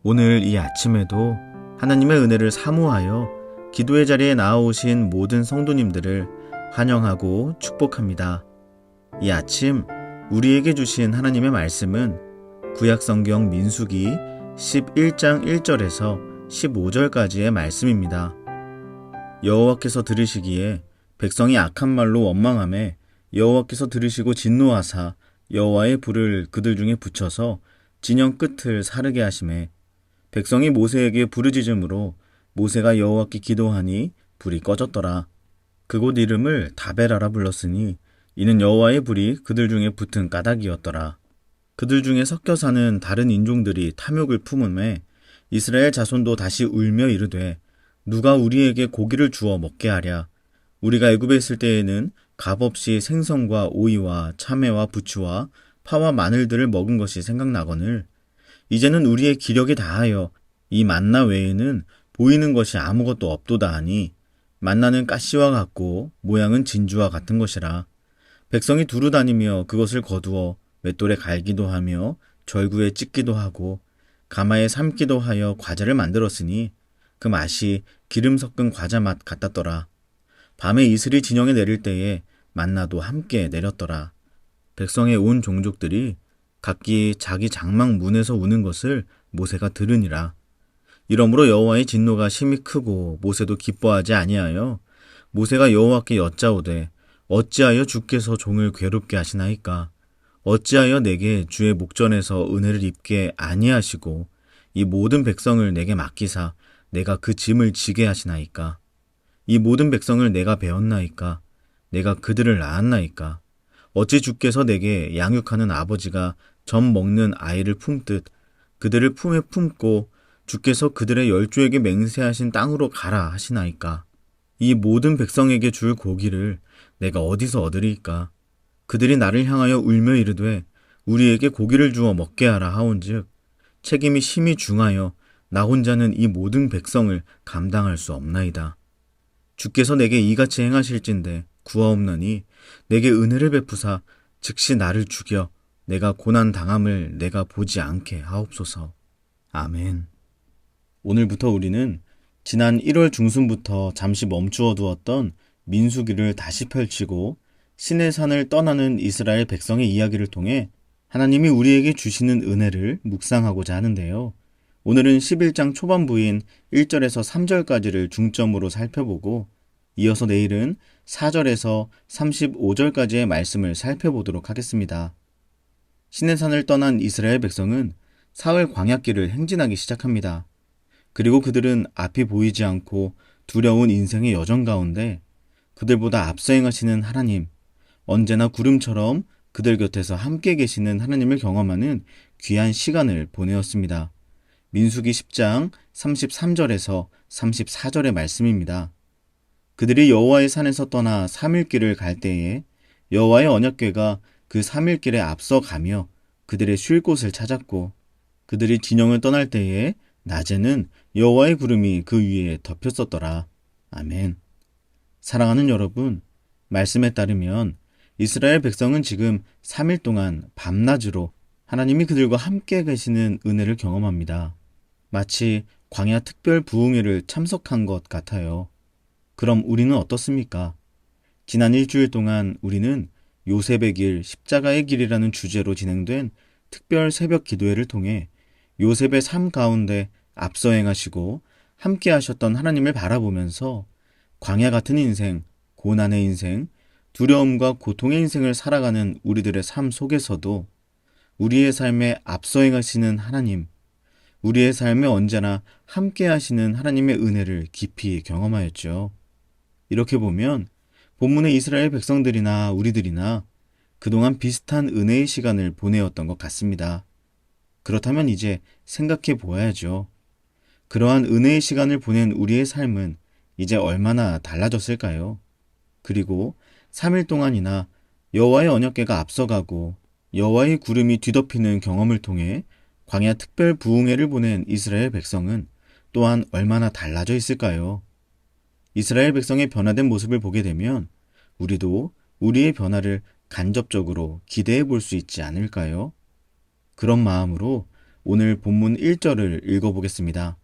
오늘 이 아침에도 하나님의 은혜를 사모하여 기도의 자리에 나아오신 모든 성도님들을 환영하고 축복합니다. 이 아침 우리에게 주신 하나님의 말씀은 구약성경 민수기 11장 1절에서 15절까지의 말씀입니다. 여호와께서 들으시기에 백성이 악한 말로 원망하매 여호와께서 들으시고 진노하사 여호와의 불을 그들 중에 붙여서 진영 끝을 사르게 하시매 백성이 모세에게 부르짖음으로 모세가 여호와께 기도하니 불이 꺼졌더라. 그곳 이름을 다베라라 불렀으니 이는 여호와의 불이 그들 중에 붙은 까닭이었더라. 그들 중에 섞여 사는 다른 인종들이 탐욕을 품음에 이스라엘 자손도 다시 울며 이르되 누가 우리에게 고기를 주어 먹게 하랴. 우리가 애굽에 있을 때에는 값없이 생선과 오이와 참외와 부추와 파와 마늘들을 먹은 것이 생각나거늘 이제는 우리의 기력이 다하여 이 만나 외에는 보이는 것이 아무것도 없도다 하니 만나는 가시와 같고 모양은 진주와 같은 것이라. 백성이 두루 다니며 그것을 거두어 맷돌에 갈기도 하며 절구에 찢기도 하고 가마에 삶기도 하여 과자를 만들었으니 그 맛이 기름 섞은 과자 맛 같았더라. 밤에 이슬이 진영에 내릴 때에 만나도 함께 내렸더라. 백성의 온 종족들이 각기 자기 장막 문에서 우는 것을 모세가 들으니라. 이러므로 여호와의 진노가 심히 크고 모세도 기뻐하지 아니하여 모세가 여호와께 여짜오되 어찌하여 주께서 종을 괴롭게 하시나이까? 어찌하여 내게 주의 목전에서 은혜를 입게 아니하시고 이 모든 백성을 내게 맡기사 내가 그 짐을 지게 하시나이까? 이 모든 백성을 내가 배웠나이까? 내가 그들을 낳았나이까? 어찌 주께서 내게 양육하는 아버지가 젖 먹는 아이를 품듯 그들을 품에 품고 주께서 그들의 열조에게 맹세하신 땅으로 가라 하시나이까? 이 모든 백성에게 줄 고기를 내가 어디서 얻으리이까? 그들이 나를 향하여 울며 이르되 우리에게 고기를 주어 먹게 하라 하온즉 책임이 심히 중하여 나 혼자는 이 모든 백성을 감당할 수 없나이다. 주께서 내게 이같이 행하실진대 구하옵나니 내게 은혜를 베푸사 즉시 나를 죽여 내가 고난 당함을 내가 보지 않게 하옵소서. 아멘. 오늘부터 우리는 지난 1월 중순부터 잠시 멈추어 두었던 민수기를 다시 펼치고 시내산을 떠나는 이스라엘 백성의 이야기를 통해 하나님이 우리에게 주시는 은혜를 묵상하고자 하는데요. 오늘은 11장 초반부인 1절에서 3절까지를 중점으로 살펴보고 이어서 내일은 4절에서 35절까지의 말씀을 살펴보도록 하겠습니다. 시내산을 떠난 이스라엘 백성은 사흘 광야길을 행진하기 시작합니다. 그리고 그들은 앞이 보이지 않고 두려운 인생의 여정 가운데 그들보다 앞서 행하시는 하나님, 언제나 구름처럼 그들 곁에서 함께 계시는 하나님을 경험하는 귀한 시간을 보내었습니다. 민수기 10장 33절에서 34절의 말씀입니다. 그들이 여호와의 산에서 떠나 3일길을 갈 때에 여호와의 언약궤가 그 3일길에 앞서 가며 그들의 쉴 곳을 찾았고 그들이 진영을 떠날 때에 낮에는 여호와의 구름이 그 위에 덮였었더라. 아멘. 사랑하는 여러분, 말씀에 따르면 이스라엘 백성은 지금 3일 동안 밤낮으로 하나님이 그들과 함께 계시는 은혜를 경험합니다. 마치 광야 특별 부흥회를 참석한 것 같아요. 그럼 우리는 어떻습니까? 지난 일주일 동안 우리는 요셉의 길, 십자가의 길이라는 주제로 진행된 특별 새벽 기도회를 통해 요셉의 삶 가운데 앞서 행하시고 함께 하셨던 하나님을 바라보면서 광야 같은 인생, 고난의 인생, 두려움과 고통의 인생을 살아가는 우리들의 삶 속에서도 우리의 삶에 앞서 행하시는 하나님, 우리의 삶에 언제나 함께 하시는 하나님의 은혜를 깊이 경험하였죠. 이렇게 보면 본문의 이스라엘 백성들이나 우리들이나 그동안 비슷한 은혜의 시간을 보내었던 것 같습니다. 그렇다면 이제 생각해 보아야죠. 그러한 은혜의 시간을 보낸 우리의 삶은 이제 얼마나 달라졌을까요? 그리고 3일 동안이나 여호와의 언약궤가 앞서가고 여호와의 구름이 뒤덮이는 경험을 통해 광야 특별 부흥회를 보낸 이스라엘 백성은 또한 얼마나 달라져 있을까요? 이스라엘 백성의 변화된 모습을 보게 되면 우리도 우리의 변화를 간접적으로 기대해 볼 수 있지 않을까요? 그런 마음으로 오늘 본문 1절을 읽어보겠습니다.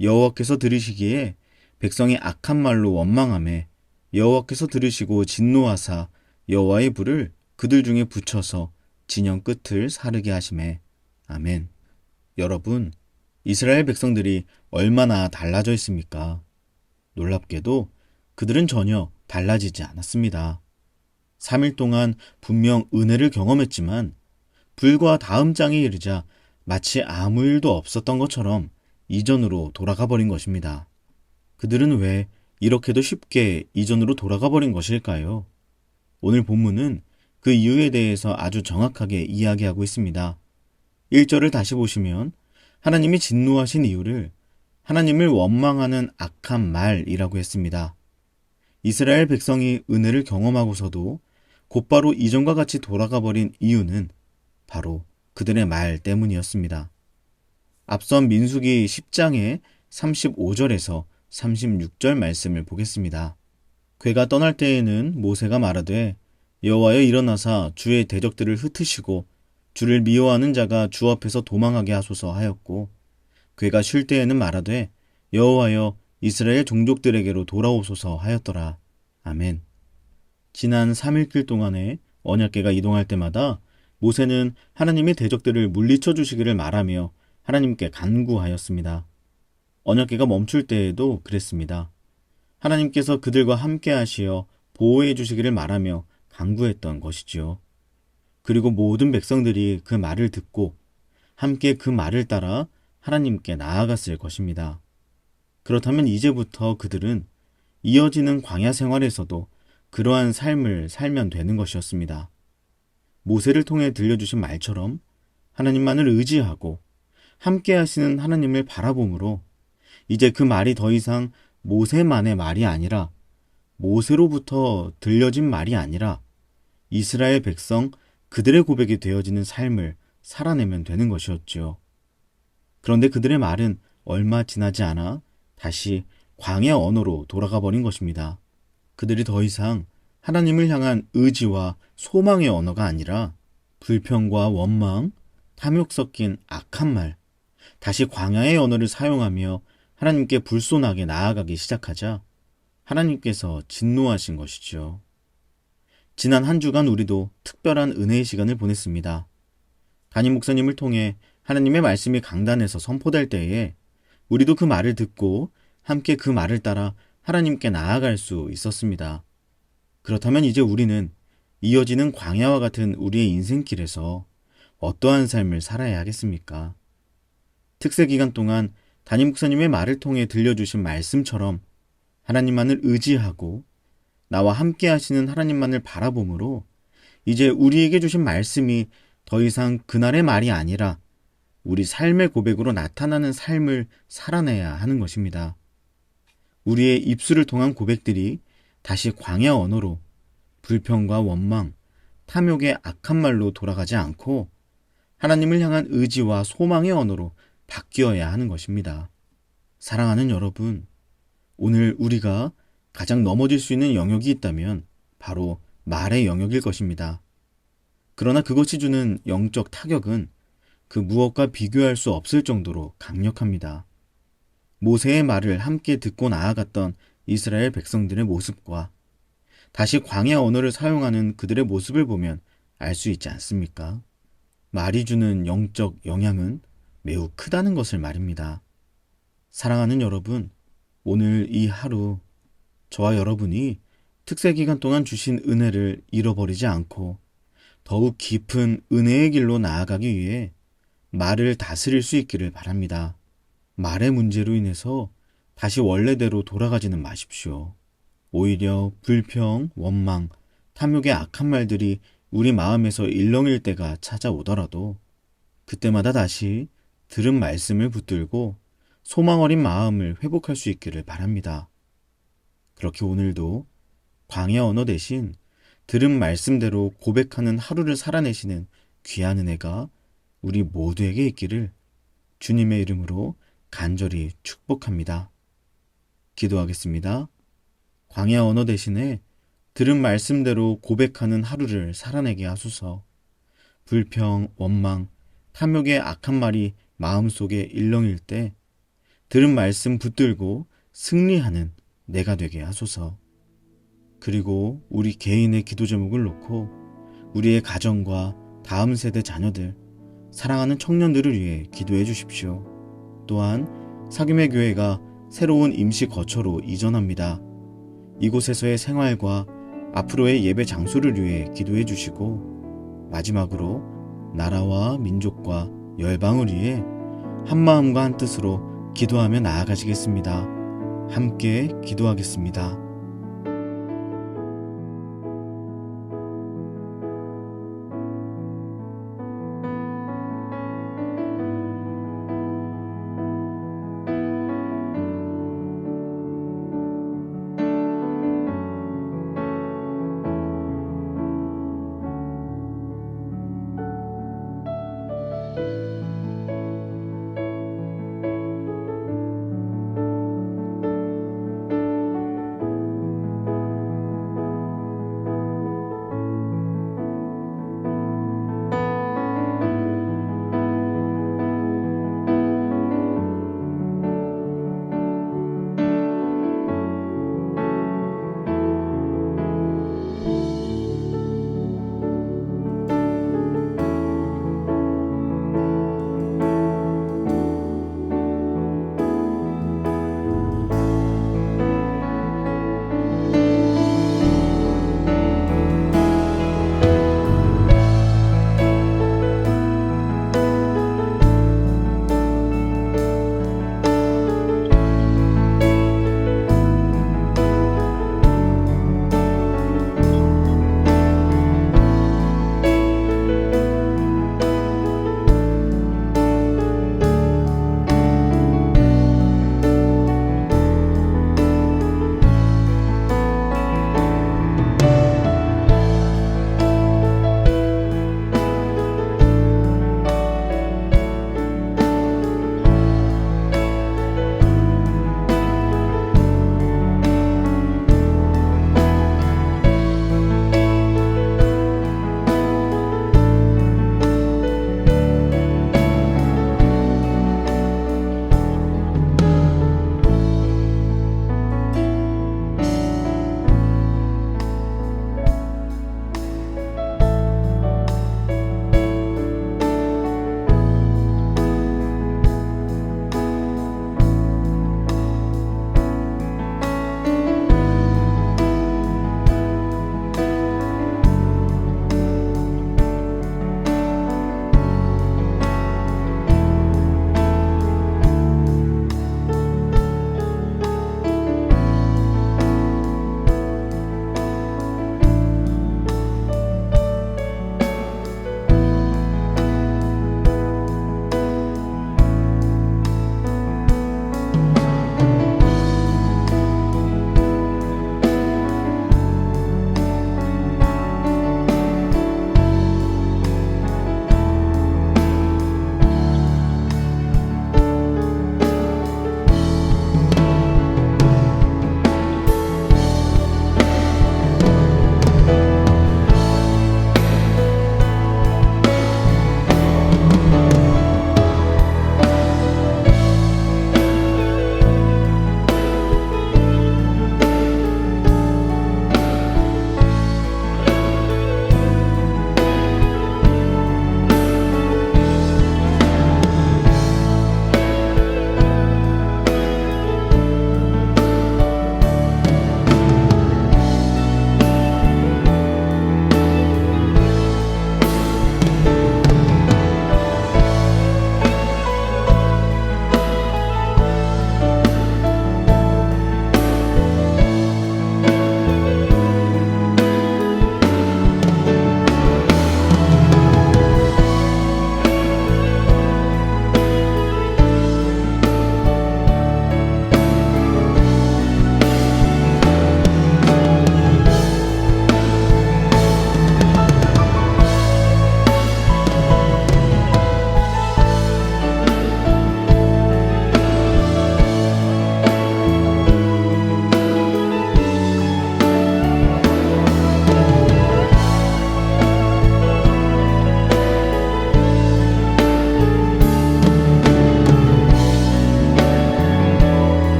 여호와께서 들으시기에 백성이 악한 말로 원망하매 여호와께서 들으시고 진노하사 여호와의 불을 그들 중에 붙여서 진영 끝을 사르게 하시매. 아멘. 여러분, 이스라엘 백성들이 얼마나 달라져 있습니까? 놀랍게도 그들은 전혀 달라지지 않았습니다. 3일 동안 분명 은혜를 경험했지만 불과 다음 장에 이르자 마치 아무 일도 없었던 것처럼 이전으로 돌아가 버린 것입니다. 그들은 왜 이렇게도 쉽게 이전으로 돌아가 버린 것일까요? 오늘 본문은 그 이유에 대해서 아주 정확하게 이야기하고 있습니다. 1절을 다시 보시면 하나님이 진노하신 이유를 하나님을 원망하는 악한 말이라고 했습니다. 이스라엘 백성이 은혜를 경험하고서도 곧바로 이전과 같이 돌아가 버린 이유는 바로 그들의 말 때문이었습니다. 앞선 민수기 10장의 35절에서 36절 말씀을 보겠습니다. 괴가 떠날 때에는 모세가 말하되 여호와여 일어나사 주의 대적들을 흩으시고 주를 미워하는 자가 주 앞에서 도망하게 하소서 하였고 괴가 쉴 때에는 말하되 여호와여 이스라엘 종족들에게로 돌아오소서 하였더라. 아멘. 지난 3일길 동안에 언약궤가 이동할 때마다 모세는 하나님의 대적들을 물리쳐 주시기를 말하며 하나님께 간구하였습니다. 언약궤가 멈출 때에도 그랬습니다. 하나님께서 그들과 함께 하시어 보호해 주시기를 말하며 간구했던 것이지요. 그리고 모든 백성들이 그 말을 듣고 함께 그 말을 따라 하나님께 나아갔을 것입니다. 그렇다면 이제부터 그들은 이어지는 광야 생활에서도 그러한 삶을 살면 되는 것이었습니다. 모세를 통해 들려주신 말처럼 하나님만을 의지하고 함께 하시는 하나님을 바라봄으로 이제 그 말이 더 이상 모세만의 말이 아니라 모세로부터 들려진 말이 아니라 이스라엘 백성 그들의 고백이 되어지는 삶을 살아내면 되는 것이었지요. 그런데 그들의 말은 얼마 지나지 않아 다시 광야 언어로 돌아가 버린 것입니다. 그들이 더 이상 하나님을 향한 의지와 소망의 언어가 아니라 불평과 원망, 탐욕 섞인 악한 말, 다시 광야의 언어를 사용하며 하나님께 불손하게 나아가기 시작하자 하나님께서 진노하신 것이죠. 지난 한 주간 우리도 특별한 은혜의 시간을 보냈습니다. 담임 목사님을 통해 하나님의 말씀이 강단에서 선포될 때에 우리도 그 말을 듣고 함께 그 말을 따라 하나님께 나아갈 수 있었습니다. 그렇다면 이제 우리는 이어지는 광야와 같은 우리의 인생길에서 어떠한 삶을 살아야 하겠습니까? 특세 기간 동안 담임 목사님의 말을 통해 들려주신 말씀처럼 하나님만을 의지하고 나와 함께 하시는 하나님만을 바라봄으로 이제 우리에게 주신 말씀이 더 이상 그날의 말이 아니라 우리 삶의 고백으로 나타나는 삶을 살아내야 하는 것입니다. 우리의 입술을 통한 고백들이 다시 광야 언어로 불평과 원망, 탐욕의 악한 말로 돌아가지 않고 하나님을 향한 의지와 소망의 언어로 바뀌어야 하는 것입니다. 사랑하는 여러분, 오늘 우리가 가장 넘어질 수 있는 영역이 있다면 바로 말의 영역일 것입니다. 그러나 그것이 주는 영적 타격은 그 무엇과 비교할 수 없을 정도로 강력합니다. 모세의 말을 함께 듣고 나아갔던 이스라엘 백성들의 모습과 다시 광야 언어를 사용하는 그들의 모습을 보면 알 수 있지 않습니까? 말이 주는 영적 영향은 매우 크다는 것을 말입니다. 사랑하는 여러분, 오늘 이 하루 저와 여러분이 특세 기간 동안 주신 은혜를 잃어버리지 않고 더욱 깊은 은혜의 길로 나아가기 위해 말을 다스릴 수 있기를 바랍니다. 말의 문제로 인해서 다시 원래대로 돌아가지는 마십시오. 오히려 불평, 원망, 탐욕의 악한 말들이 우리 마음에서 일렁일 때가 찾아오더라도 그때마다 다시 들은 말씀을 붙들고 소망 어린 마음을 회복할 수 있기를 바랍니다. 그렇게 오늘도 광야 언어 대신 들은 말씀대로 고백하는 하루를 살아내시는 귀한 은혜가 우리 모두에게 있기를 주님의 이름으로 간절히 축복합니다. 기도하겠습니다. 광야 언어 대신에 들은 말씀대로 고백하는 하루를 살아내게 하소서. 불평, 원망, 탐욕의 악한 말이 마음속에 일렁일 때 들은 말씀 붙들고 승리하는 내가 되게 하소서. 그리고 우리 개인의 기도 제목을 놓고 우리의 가정과 다음 세대 자녀들, 사랑하는 청년들을 위해 기도해 주십시오. 또한 사귐의 교회가 새로운 임시 거처로 이전합니다. 이곳에서의 생활과 앞으로의 예배 장소를 위해 기도해 주시고, 마지막으로 나라와 민족과 열방을 위해 한마음과 한뜻으로 기도하며 나아가시겠습니다. 함께 기도하겠습니다.